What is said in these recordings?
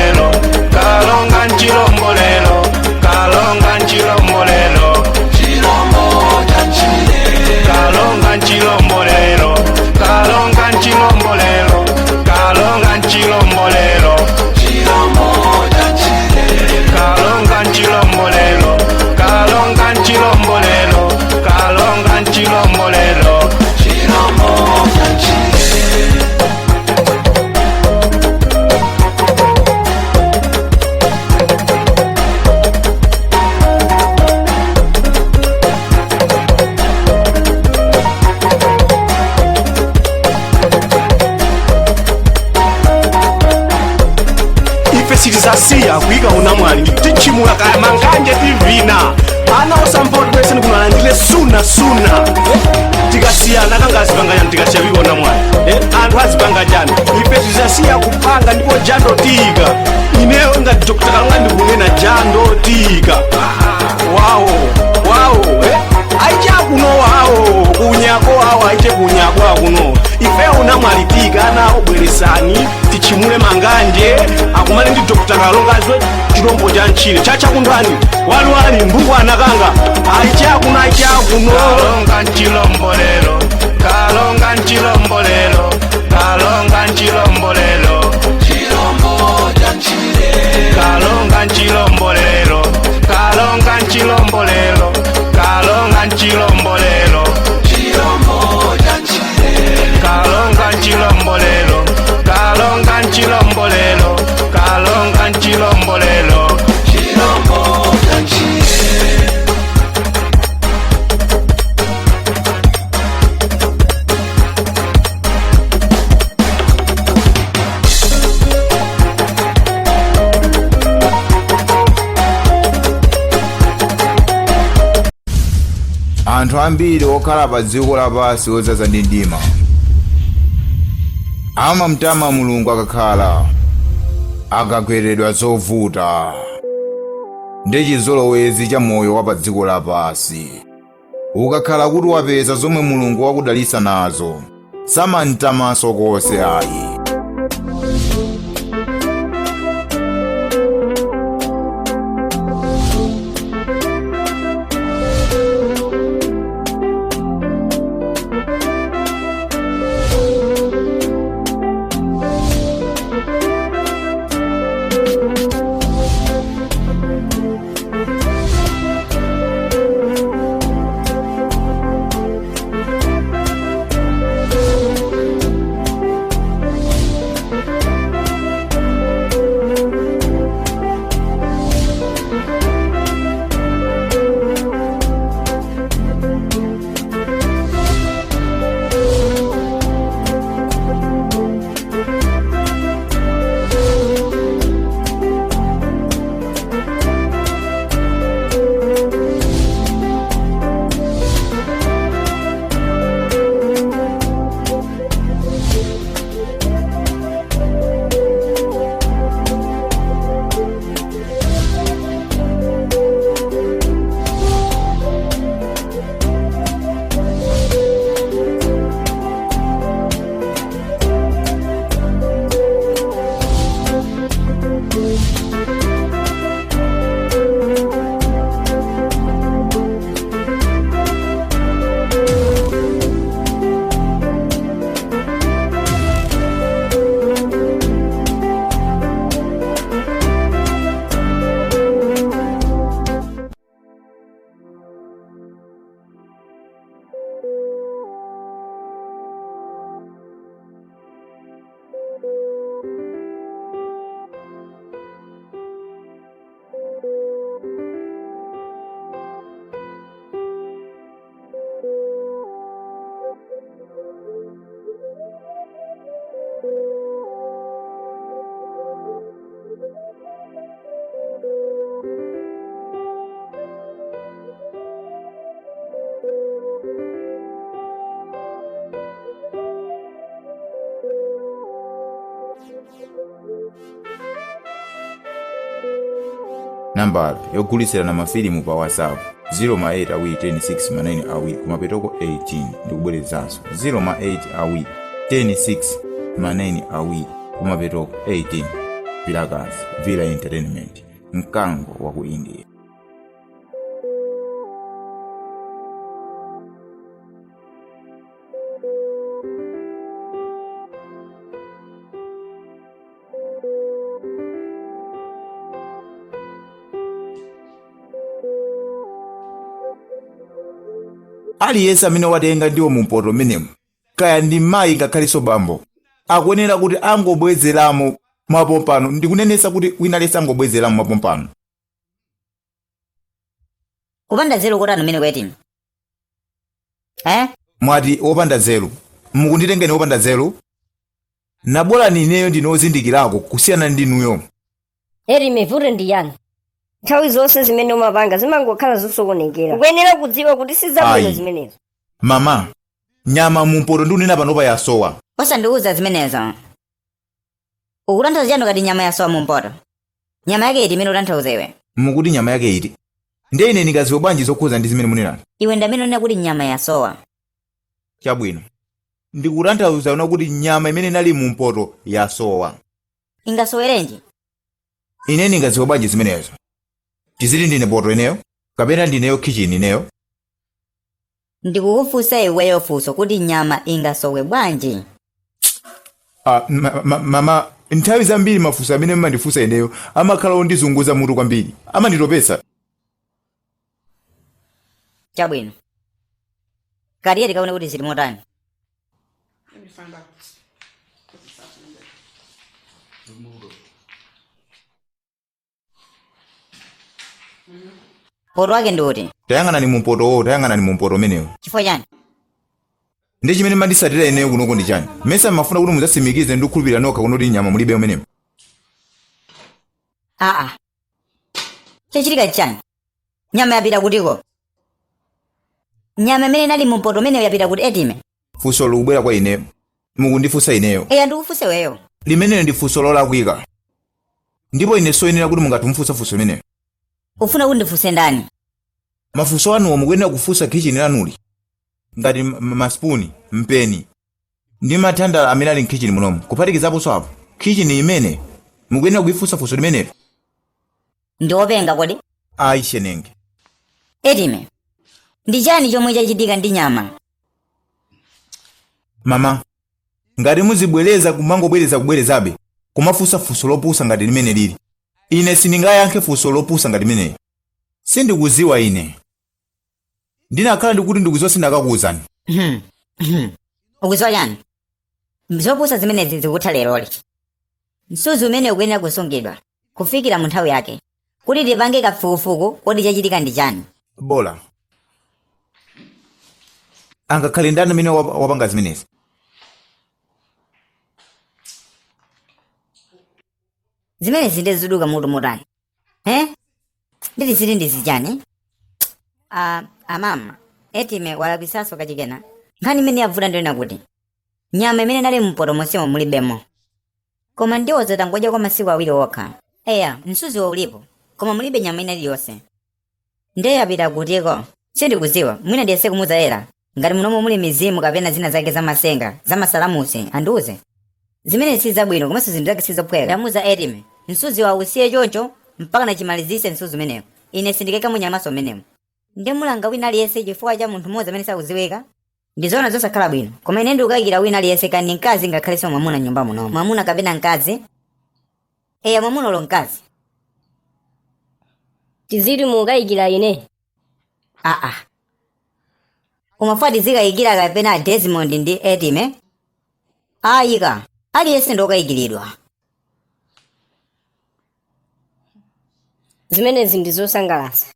nchilombolelo, kalonga nchilombolelo, kalonga nchilombolelo, chilombo cha Nchile, kalonga nchilombolelo, kalonga nchilombolelo, kalonga nchilombolelo, chilombo cha Nchile, kalonga nchilombolelo, kalonga nchilombolelo, kalonga nchilombolelo, chilombo cha Nchile. Sitizasiya kuika unamwali tichimula kaya manganje tivina ana osampoti kweseni kunalandile suna tikasiyana kangazipanganya tikasiya kuika unamwali anthu azipanga jani ife tizasiya kupanga ndipo jando tika ineyo ngati Dr. Kalonga ndikunena jando tika wawo aicha kuno wawo kunyako wawo aiche kunyako akuno ife unamwali tika ana obweresani tichimule manganje akumane ndi Dr. Kalonga azwe chilombo cha Nchile chachakundwani waliwali mbungu anakanga aichakuno kalonga nchilombolelo, kalonga nchilombolelo, kalonga nchilombolelo, chilombo cha Nchile, kalonga nchilombolelo, kalonga nchilombolelo, kalonga nchilombolelo, chilombo cha Nchile, kalonga nchilombolelo, kalonga nchilombolelo, kalonga nchilombolelo, chilombo cha Nchile. Anthu ambiri okhala pa dziko lapansi odzaza ndi mdima amamtama Mulungu akakhala akagweredwa zovuta ndi chizolowezi cha moyo wa pa dziko lapansi. Ukakhala kuti wapeza zomwe Mulungu wakudalitsa nazo samamtamanso konse ayi. Nambala yogulisirana mafilimu pa WhatsApp 0 awiri 26 manene awiri kumapetoko 18 ndikubwerezanso 0 awiri 26 manene awiri kumapetoko 18. Vilagas Villa Entertainment, mkango wa ku India. Aliyense amene watenga ndiwo mumpoto menemu, kaya ndi mayi ngakhaliso bambo, akuyenera kuti angobwezeramo mwapompano. Ndikunenesa kuti wina aliyense angobwezeramo mwapompano. Kupanda zero kotani mene kweti? Mwati wopanda zero. Mukunditengeni wopanda zero? Nabola nineyo ndinozindikirako kusiyana ndinuyo. Mevure ndi yani? Nthawi zonse zimene umapanga zimangokhala zosokonekera. Ukuyenera kudziwa kuti sizabwino zimenezo. Mama, nyama mumpoto ndunena panopa yasowa. Osandiuza zimenezo. Ukutanthauza chanu kati nyama yasowa mumpoto? Nyama yake iti imene utanthauza iwe? Mukuti nyama yake iti? Ndiye ine ndingaziwe bwanji zokhuza ndi zimene munena? Iwe ndamene unena kuti nyama yasowa. Chabwino. Ndikutanthauza una kuti nyama imene nali mumpoto yasowa. Ingasowerenji? Ine ndingaziwe bwanji zimenezo? Tizili ndine poto ineyo? Kapena ndineyo kitchen ineyo? Ndikukufunsa iweyo funso kuti nyama ingasowe bwanji? Mama, nthawi zambiri mafunso amene mmandifunsa ineyo amakhala ondizunguza mutu kwambiri. Amanditopesa. Chabwino. Kariye tikaone kuti zili motani. Poto wake ndi uti? Tayang'ana ni mumpoto tayang'ana ni mumpoto meneyo. Chifukwa chani? Ndi chimene mandisatira ineyo kunoko ndi chani? Mesa mafuna kuti muzatsimikize ndi kukhulupirira nokha kunoti nyama mulibe umeneyo. Chachitika chani? Nyama yapita kutiko? Nyama imene nali mumpoto meneyo yapita kuti etime? Funso likubwera kwa ineyo. Mukundifunsa ineyo. Ndikufunse weyo. Limenelo ndi funso lolakwika. Ndipo ine soyenera kuti mungatumfunsa funso limenelo. Ufuna kuti ndifunse ndani? Mafunso anuwo mukuyenera kufunsa kitchen lanuli. Ngati maspuni, mpeni, ndi mathandala amene ali mkitchen munomu. Kuphatikizaponso apo. Kitchen imene mukuyenera kuifunsa funso limenelo. Ndiopenga kodi? Ayi shenenge. Etime. Ndi chani chomwe chachitika ndi nyama? Mama, ngati muzibwereza kubwerezabe, kumafunsa funso lopusa ngati limene lili. Ine sindingayankhe funso lopusa ngati limeneli. Sindikuziwa ine. Ndinakhala ndikuti ndikuziwa sindakakuwuzani. Ukuziwa chani? Zopusa zimenezi zikutha leroli. Msuzi umene ukuyenera kusungidwa kufikira mu nthawi yake. Kuti tipange kafukufuku kodi chachitika ndi chani? Bola. Angakhale ndani amene wapanga zimenezi. Zimenezi ndi ziduka mutu mutani. Nditi zili ndi zichani? Mama, etime walapisaso kachikena. Nkhani imene yavuta ndiyona kuti nyama imene nali mpoto monsemo mulibemo. Koma ndiwoza tangodya kwa masiku awiri okha. Msuzi ulipo, koma mulibe nyama ina iliyonse. Ndiye yapita kutiko. Sindikuziwa, mwina ndiyese kumuza era. Ngati munomo muli mizimu kapena zina zake zamasenga, zamasalamusi, andiuze. Zimene sizabwino komanso zinthu zake sizophweka. Yamuza etime, msuzi wausiye choncho mpaka nachimalizise msuzi umenewo. Ine sindikeka munyamaso umenewo. Ndi mulanga wina aliyese chifukwa cha munthu mmodzi amene sakuziwika. Ndizona zosakhala bwino. Koma ine ndikukayikira wina aliyese kani mkazi ngakhalenso mwamuna nyumba munomo. Mwamuna kapena mkazi. Mwamuna ulo mkazi. Tizili mukayikira ine. Umafuwa tizikayikira kapena Desmond ndi etime? Ayika. Aliyese ndokayikiridwa. Zimenezi ndi zosangalatsa.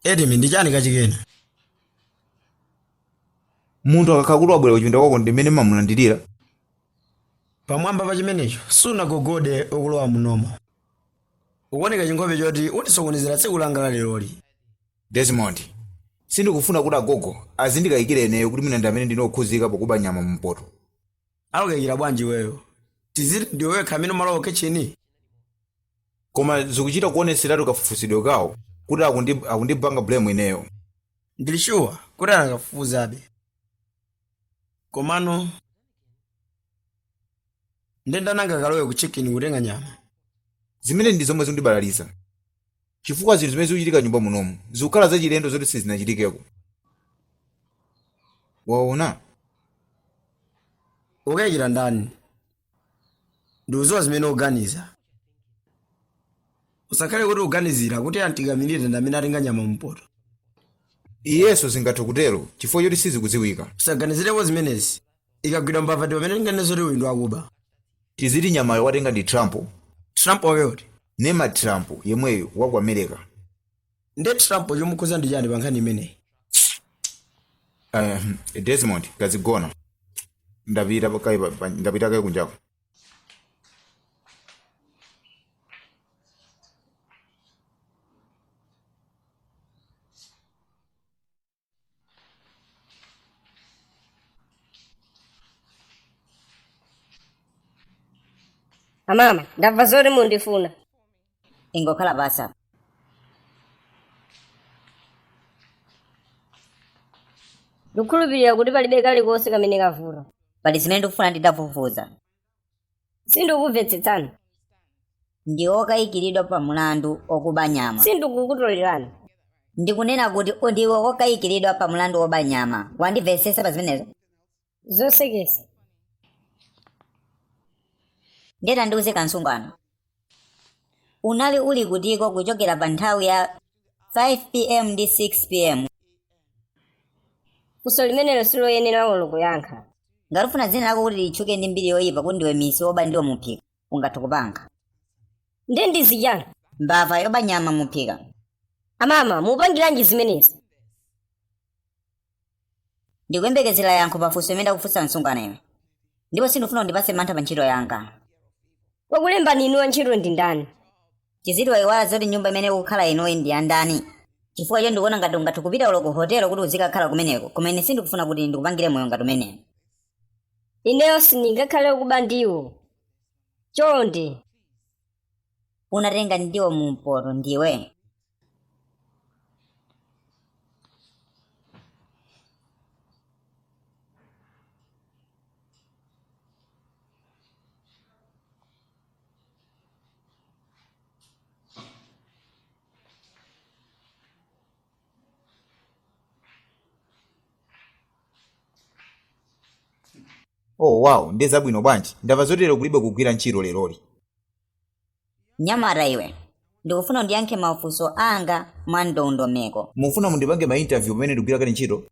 Edimi ndi chani kachikena? Munthu akakakulu wabwera kuchipinda kwako ndimene mamulandirira. Pamwamba pa chimenecho sunagogode okulowa munomo. Ukuoneka chinkope choti utisokonezera tsiku langa la leloli. Desmond, sindikufuna kuti agogo azindikayikire eneyo kuti mina ndamene ndinokhuzika pokuba nyama mumpoto. Alukayikira bwanji weyo. Tizili ndiwe wekha amene umalowa kitchen. Koma zikuchita kuoneseratu kafufusidwe kawo kuti akundibanga blame ineyo. Ndili sure kuti anakafufuzabe. Komano ndendananga kalowe ku chicken kutenga nyama. Zimene ndi zomwe zindibalalisa. Chifukwa zinthu zimene zikuchitika nyumba munomu zikukhala zachilendo zoti sizinachitikeko. Waona? Ukayikira ndani? Ndiuziwa zimene uganiza. Usakhale kuti uganizira kuti antikamelita ndamene atenga nyama mumpoto. Iyeso zingathe kutero chifukwa choti sizikudziwika. Usaganizirepo zimenezi. Ikagwidwa mbava ndi pamene tinganene zoti uyu ndi wakuba. Tiziti nyamayo watenga ndi Trump. Trump wakeyoti? Nema Trump yemweyo waku America. Nde Trump chomukhuza ndi chani pa nkhani imeneyi? Desmond kazigona. Ndapita kaye kunjako. Amama, ndamva zoti mundifuna. Ingokhala basa. Ndikukhulupirira kuti palibe kalikonse kamene kavuta. Pali zimene ndikufuna ndidafufuza. Sindikuvetsetsani. Ndi okayikiridwa pa mulandu okuba nyama. Sindikukutolerani. Ndikunena kuti ndiwe okayikiridwa pa mulandu woba nyama. Wandimvetsesa pa zimenezo? Zosekesa. Ndeta ndiuze kansungano. Unali uli kutiko kuchokera pa nthawi ya 5 p.m. ndi 6 p.m. Funso limenelo siloyenera olo kuyankha. Ngati ufuna dzina lako kuti litchuke ndi mbiri yoyipa kuti ndiwe misi woba ndiwo muphika, ungathe kupanga. Nde ndiziyani? Mbava yoba nyama muphika. Amama, mupangiranji zimenezi? Ndikuyembekezera yankho pafunso imene ndakufunsa msungano iwe. Ndipo sindifuna ndipase mantha pa ntchito yanga. Wakulemba ninuwa ntchito ndi ndani? Tiziti wayiwala zoti nyumba imene ukukhala inuyi ndi yandani. Chifukwa icho ndikuona ngati ungathe kupita ulo ku hotelo kuti uzikakhala kumeneko, koma ine sindikufuna kuti ndikupangire moyo ngati umenewo. Ineyo sindingakhale kuba ndiwo. Chonde. Unatenga ndiwo mumpoto ndiwe. Oh wow, ndeza bwino bwanji. Ndava zotero kulibe kugwira ntchito leroli. Nyamara iwe. Ndikufuna ndiyankhe mafunso anga mwa ndondomeko. Mufuna mundipange ma interview pamene ndigwira kale ntchito?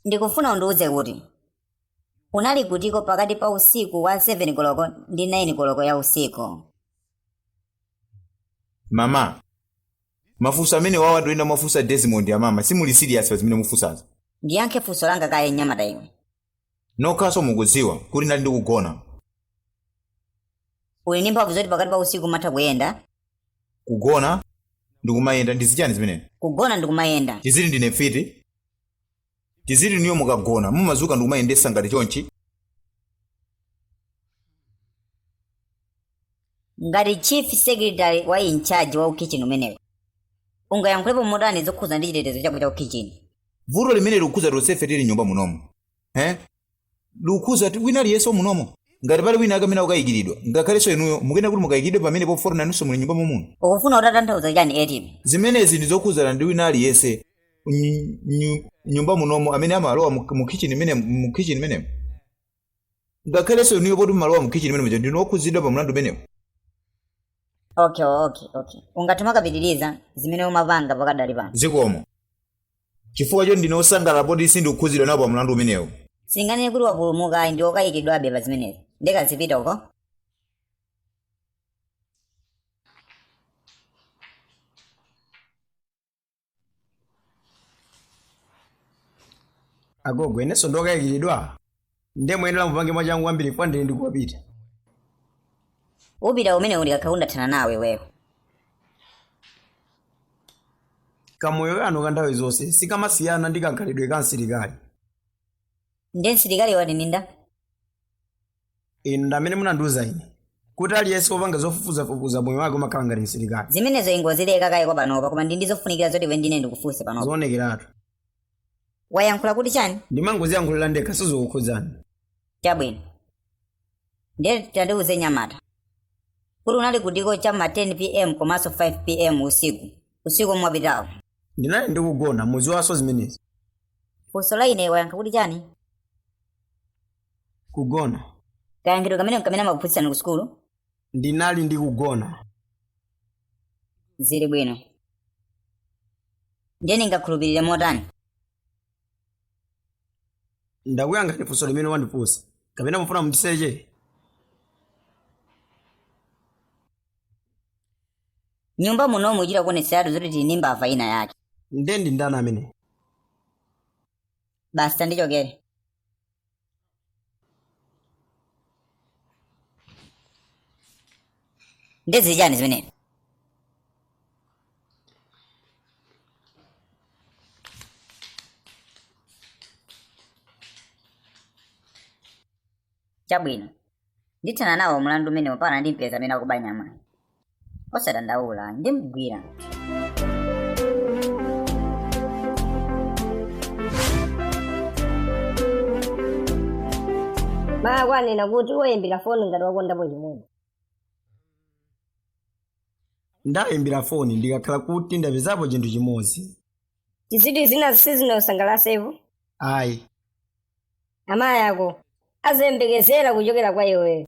Ndikufuna undiuze kuti unali kutiko pakati pa usiku wa 7 koloko ndi 9 koloko ya usiku. Mama, mafunso amene wawa ndoyenda mafunsa Desmond ya mama, simuli serious pa zimene mufunsazo. Ndiyankhe funso langa kaye nyamata iwe. Nokhaso mukudziwa kuti ndali ndikugona. Uli ndi mphamvu zoti pakati pa usiku matha kuyenda? Kugona ndikumayenda ndizichani zimene? Kugona ndikumayenda. Tizili ndine fiti. Tizili niyo mukagona mumazuka ndikumayendesa ngati chonchi. Ngati chief secretary wa in charge wa ukitchen umenewo, ungayankhulepo motani zokhuza ndi chitetezo chako cha ukitchen? Vuto limene likukhuza tonsefe tili nyumba munomo. Likukhuza wina aliyense munomo. Ngati pali wina akamene ukayikiridwa, ngakhalenso inuyo mukuyenda kuti mukayikidwe pamene pofora nanunso muli nyumba muno. Ukufuna utatanthauza chani eti? Zimenezi ndi zokhuzana ndi wina aliyense nyumba munomo amene amalowa mu kitchen imenemo. Ngakhalenso inuyo poti malowa mu kitchen imenemo ndinu okhuzidwa pa mlandu umenewo. Okay. Ungathe kapitiliza zimene umapanga pakadali pano. Zikomo. Chifukwa cho ndine osangalala poti sindikukhuzidwa napo pa mlandu umenewo. Singanene kuti wapulumuka ndi okayikidwabe pa zimenezi. Ndekazipita uko. Agogo ineso ndokayikiridwa. Ndemwenera mupange mwachangu kwambiri kwa ndine ndikuwapita. Upita umene uli kakhaunda thana nawe wewe. kamoyo kano kanthawi zonse sikamasiyana ndi kankhalidwe ka msilikali. Ndiye msilikali wati ninda? Inu ndamene munandiuza ine kuti aliyense wopanga zofufuzafufuza moyo wake umakhala ngati msilikali. Zimenezo ingozileka kayiko panopa koma ndizofunikira zoti ndine ndikufunse panopa. Zoonekeratu. Wayankhula kuti chani? Ndimangoziyankhulira ndekha sizokukhudzani. Chabwino. Ndiye tandiuze Nyamata. Kuti unali kutiko cham'ma 10 pm komanso 5 pm usiku mwapitawo. Ndinali ndikugona muzi waso zimenezi. Funso la ine wayankha kuti chani? Kugona. Kayankhidwe kamene amakuphunzitsani ku sukulu? Ndinali ndikugona. Zili bwino. Ndiye ningakhulupirire motani? Ndakuyankhani funso limene wandifunsa kapena mufuna mundiseche? Nyumba muno muchita kuonetseratu zoti tili ndi mbava ina yake. Ndi ndani amene? Basi tandichokere. Ndezi chani zimene? Chabwino. Ndithana nawo mlandu umene upana ndi mpeza amene akuba nyama. Osadandaula ndimugwira. Kwanena kuti woyimbira foni ngati wakondapo chimene. Ndayimbira foni ndikakhala kuti ndapezapo chinthu chimodzi. Tiziti zina sizinosangalatsepo? Ayi. Amayi ako azembekezera kuchokera kwa iweyo.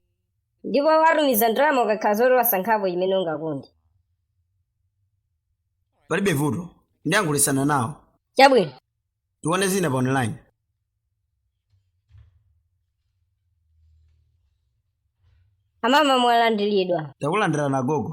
Ndipo watumiza ndalama ukakhala zoti wasankhapo chimene ungakonde. Palibe vuto. Ndiyankhulitsana nawo. Chabwino. Tione zina pa online. Amama mwalandiridwa. Takulandira na gogo.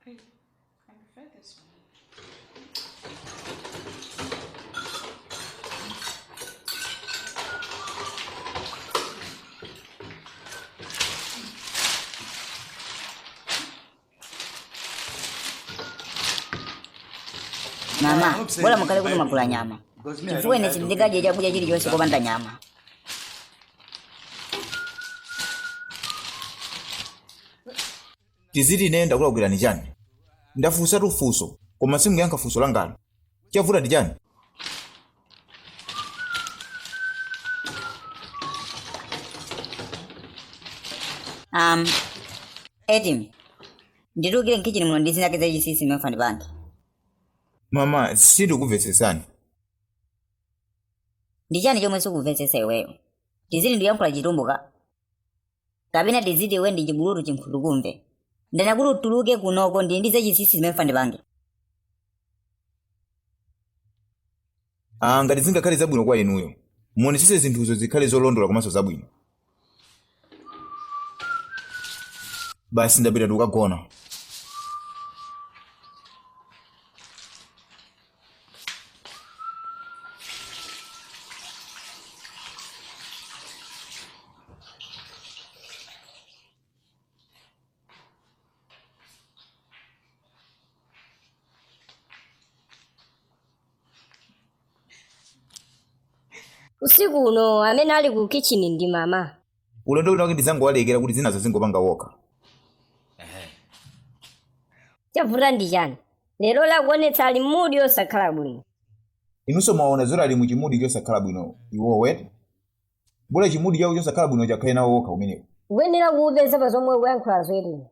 I prefer this one. Mama, bora mukale kuti magula nyama. Chifukwa ine sindingadye chakudya chilichonse kopanda nyama. Tiziti ine ndakulakwira ni chani? Ndafunsa tufunso, koma simuyankha funso langano. Chavuta ndi chani? Etim. Nditukire mkichini muno ndizinakeza chisisi mefani pange. Mama, sindikuvetsesani. Ndi chani chomwe sikuvetsesa iweyo? Tiziti ndiyankhula chitumbuka. Kapena tiziti iwe ndi chibulutu chinkhutukumve. Ndanakuti utuluke kunoko ndi ndize chisisi mefani pange. Ngati zingakhale zabwino kwa inuyo. Muonesese zinthuzo zikhale zolondola komanso zabwino. Basi ndapita tukagona. Usiku uno amene ali ku kitchen ndi mama. Ulendo kuti ndizangowalekera kuti zinazo zingopanga wokha. Chavuta ndi chani? Lero lakuonetsa ali mudi osakhala bwino. Inunso mwaona zoti ali mu chimudi chosakhala bwino iwo wete. Bula chimudi chawo chosakhala bwino chakhale nawo wokha umenewo. Ukuyenera kuupeza pa zomwe ukuyankhula zoyerera.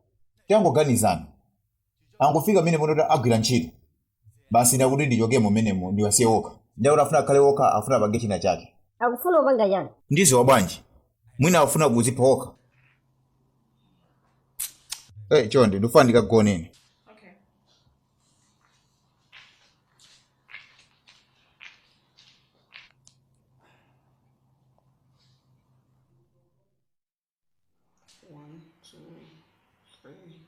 Tangoganizani. Angofika mene ponota agwira ntchito. Basi ndakuti ndichokemo menemo ndiwasiye wokha. Ndakuti afuna akhale wokha afuna apange china chake. Akufuna upanga chani? Ndizo wabwanji. Mwina afuna kuzipha wokha. Chonde ndifuna ndikagoneni. Okay. One, two, three,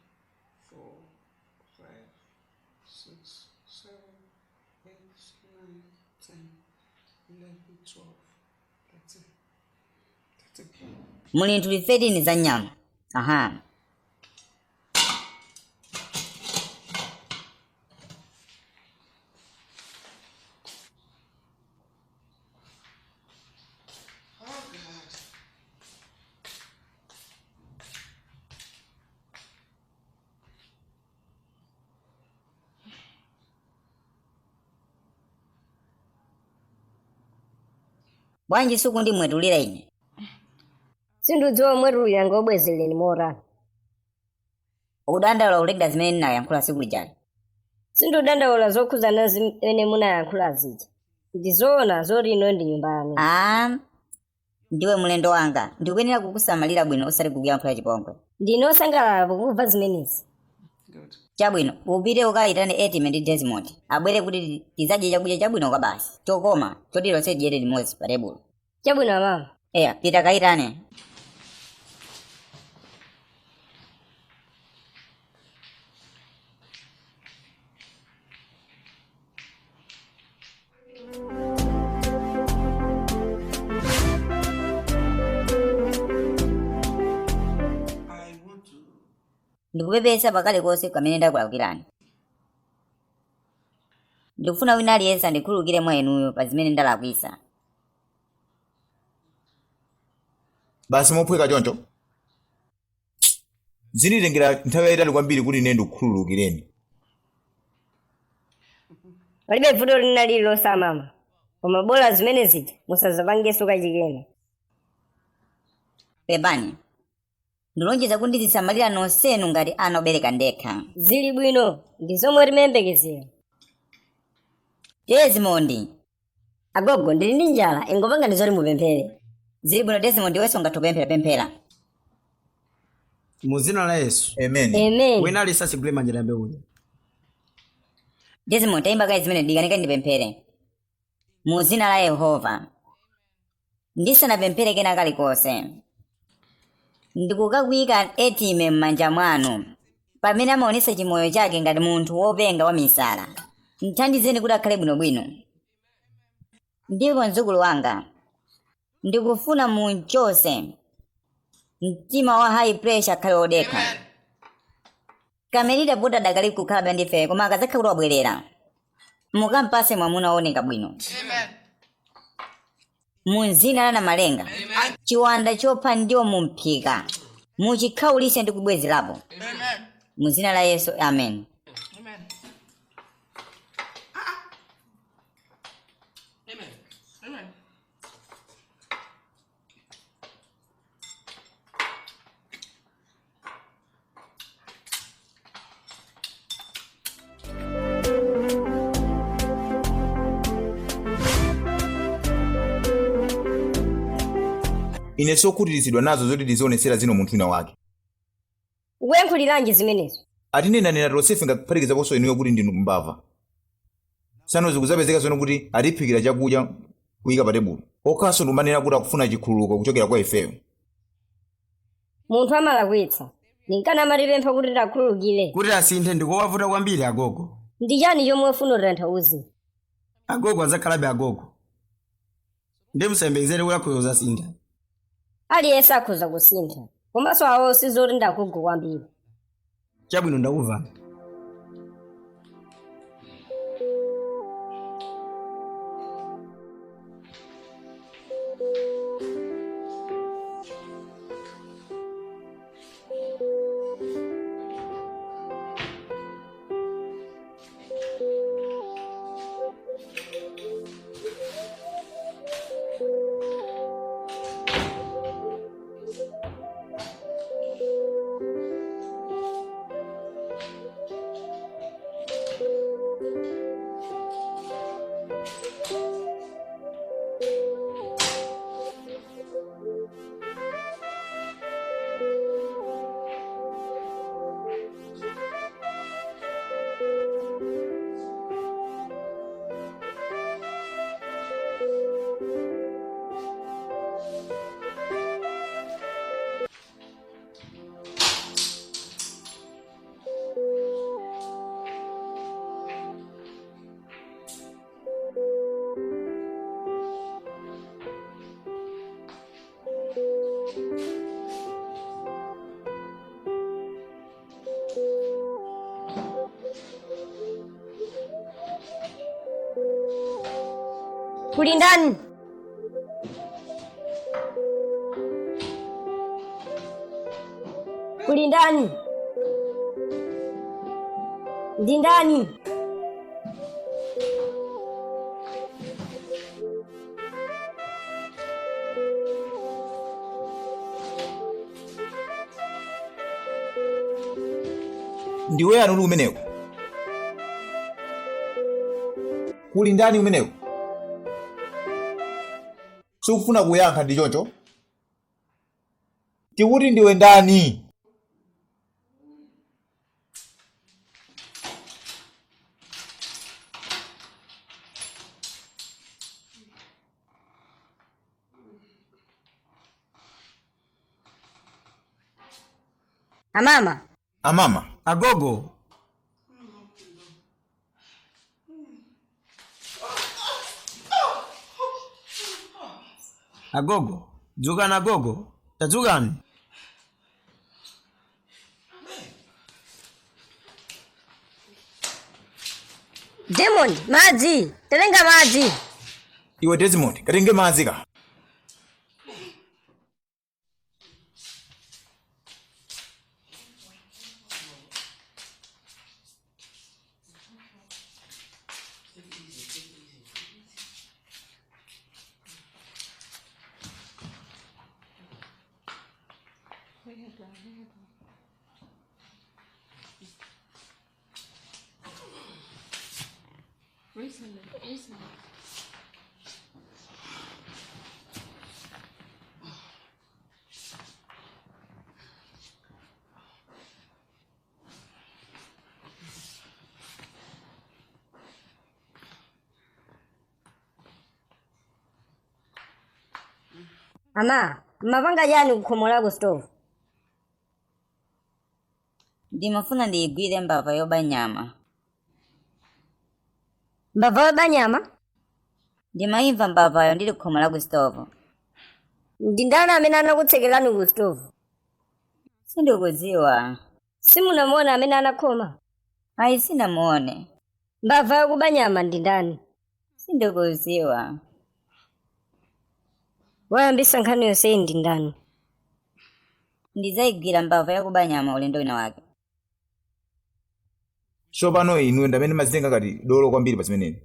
four, five, Muli ntuli 13 za nyama. Aha. Bwanji suku ndi mwetulira ine. Sindudziwa mwetulira ngobwezereni mora. Ukudandaula ulekda zimene ndinayankhula siku lijali. Sindudandaula zokhuzana zimene munayankhula zija. Ndizoona zoti ino ndi nyumbani. Ndiwe mulendo wanga. Ndikuyenera kukusamalira bwino osati kukuyankhula chipongwe. Ndinosangalala pokumva zimenezi. Chabwino, upite ukayitane Etime ndi Desmond. Abwere kuti tizadye chakudya chabwino kwa basi. Chokoma, choti lonse dyere limodzi pa tebulo. Chabwino mama. Eya, pita kayitane. Ndikupepesa pakale konse kamene ndakulakwirani. Ndikufuna wina aliyense andikhululukire mwa inuyo pa zimene ndalakwisa. Basi mophweka choncho. Zinitengera nthawi yayitali kwambiri kuti ine ndikukhululukireni. Palibe vuto lina lililonse mama. Koma bola zimene zija musazapangenso kachikene. Pepani. Ndilonjeza kuti ndizisamalira nonsenu ngati ana obereka ndekha. Zili bwino, ndi zomwe timembekezera. Desmond. Agogo ndili ndi njala, ingopanga ndi zoti mupemphere. Zili bwino Desmond weso ngatopemphera. Mu dzina la Yesu. Amen. Amen. Wina alisasigule manja lambe uja. Desmond tayimba kayi zimene ndikanika ndipemphere. Mu dzina la Yehova. Ndisanapemphere kena kalikonse. Ndikukakuyika Etime m'manja mwanu. Pamene amaonesa chimoyo chake ngati munthu wopenga wa misala. Mthandizeni kuti akhale bwinobwino. Ndipo mdzukulu wanga. Ndikufuna munchose. Mtima wa high pressure akhale odekha. Kamelita puta dakali kukhala bandife koma akazakha kuti wabwerera. Mukampase mwamuna wooneka bwino. Munzina la malenga. Chiwanda chopha ndiwo mumphika. Muchikhaulise ndi kubwezerapo. Muzina la Yesu, amen. Ine sokhutirizidwa nazo zoti ndizionesera zino munthu wina wake. Ukuyankhuliranji zimenezo? Atinena tonsefe ngakuphatikiza konso inuyo kuti ndinu mbava. Sano zikuzapezeka zono kuti atiphikira chakudya kuyika pa tebulo. Okhaso ndimanena kuti akufuna chikhululuko kuchokera kwa ifeyo. Munthu amalakwitsa. Ninkana amatipempha kuti takhululukire. Kuti asinthe ndikowavuta kwambiri agogo. Ndi chani chomwe ufuna utanthauze? Agogo azakhalabe agogo. Ndi musembezere kuyakhoza asintha. Aliyense akhoza kusintha. Komanso awo sizoti ndagogo kwambiri. Chabwino ndakuva. Kuli ndani? Kuli ndani? Ndi ndani? Ndiwe yani uli umeneko? Kuli ndani umeneko? Sukufuna kuyankha ndi choncho? Tikuti ndiwe ndani? Amama. Amama. Agogo. Agogo. Jugani agogo. Tajugani. Desmond, maji. Terenga maji. Iwe Desmond, katenge madzi ka. Ama, mapanga yani kukhomola ku stove? Ndimafuna ndigwire mbava yoba nyama. Mbava yoba nyama? Ndimayimva mbavayo ndili kukhomola ku stove. Ndi ndani amene anakutsekerani ku stove? Sindikudziwa. Simunamuona amene anakhoma? Ayi sinamuone. Mbava yokuba nyama ndi ndani? Sindikudziwa. Wayambisa nkhani yonse ndi ndani? Ndizayigwira mbava yokuba nyama ulendo wina wake. Tsopano inu ndamene mazitenga kati dolo kwambiri pa zimenezi.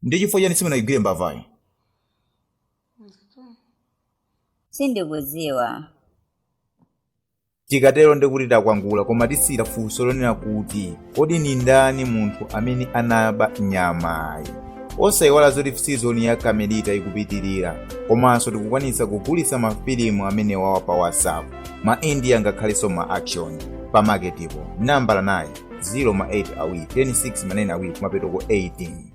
Ndi chifukwa chani simunayigwire mbavayo? Sindikudziwa. Tikatero ndikuti takwangula koma tisira funso lonena kuti kodi ni ndani munthu amene anaba nyamayi? Osayiwala zoti sizoni ya kamelita ikupitirira, komanso tikukwanitsa kugulitsa mafilimu amene wawa pa WhatsApp, ma India ngakhalenso ma action pa marketipo. Nambala nayi 0 ma 8 awiri 26 manene awiri kumapetoko 18.